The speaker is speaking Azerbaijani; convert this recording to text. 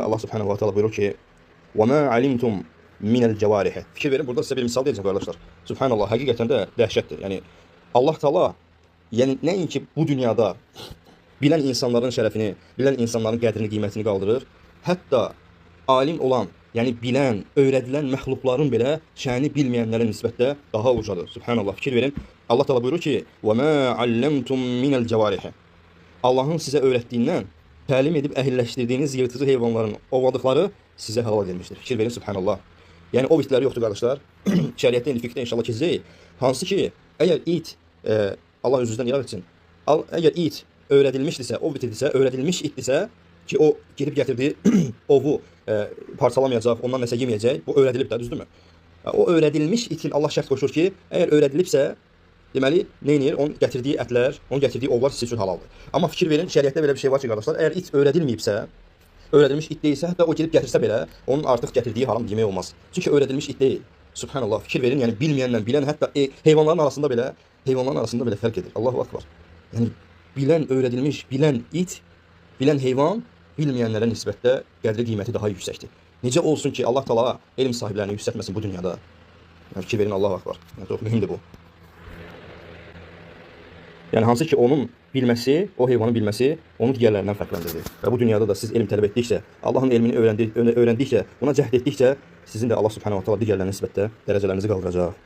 Allah subhanahu wa ta'ala buyurur ki: وَمَا عَلِمْتُمْ مِنَ الْجَوَارِحِ. Fikir verin, burada size bir misal diyeceğim arkadaşlar. Subhanallah, hakikaten de dehşettir. Yani Allah Teala, yani nəinki bu dünyada bilən insanların şərəfini, bilən insanların qədrini, qiymətini qaldırır, hətta alim olan, yəni bilən, öyrədilən məxluqların belə şəni bilməyənlərə nisbətdə daha ucadır. Subhanallah, fikir verin. Allah Teala buyurur ki: وَمَا عَلَّمْتُمْ مِنَ الْجَوَارِحِ. Allahın sizə öyrətdiyindən təlim edib əhilləşdirdiyiniz yırtıcı heyvanların ovladıqları sizə halal edilmişdir. Fikir verin, subhanallah. Yəni o bitləri yoxdur qardaşlar. Şəriətdə, fiqhdə inşallah keçəcək. Hansı ki, əgər it, Allah özünüzdən irad etsin, əgər it öyrədilmişdirsə, ov bitirdisə, öyrədilmiş itdirsə ki, o gedib gətirdiyi ovu parçalamayacaq, ondan nəsə yeməyəcək, bu öyrədilib də, düzdürmü? O öyrədilmiş itin Allah şərt qoşur ki, əgər öyrədilibsə, deməli, neynir? Onun gətirdiyi ətlər, onun gətirdiyi ovlar sizin üçün halaldır. Amma fikir verin, şəriətdə belə bir şey var ki, qardaşlar, əgər it öyrədilməyibsə, öyrədilmiş it deyilsə, hətta o gedib gətirsə belə, onun artıq gətirdiyi haram yemək olmaz. Çünki öyrədilmiş it deyil. Subhanallah, fikir verin, yəni bilməyənlə bilən, hətta heyvanların arasında belə fərq edir. Allahu akbar. Yəni bilən, öyrədilmiş, bilən it, bilən heyvan bilməyənlərə nisbətdə qədri qiyməti daha yüksəkdir. Necə olsun ki, Allah Teala elm sahiblərini yüksəltməsin bu dünyada. Yəni fikir verin, Allahu akbar. Yəni çox mühümdür bu. Yəni hansı ki onun bilməsi, o heyvanın bilməsi onu digərlərindən fərqləndirir. Və bu dünyada da siz elm tələb etdikcə, Allahın elmini öyrəndikcə, buna cəhd etdikcə sizin də Allah subhanahu wa ta'ala digərlərinə nisbətdə dərəcələrinizi qaldıracaq.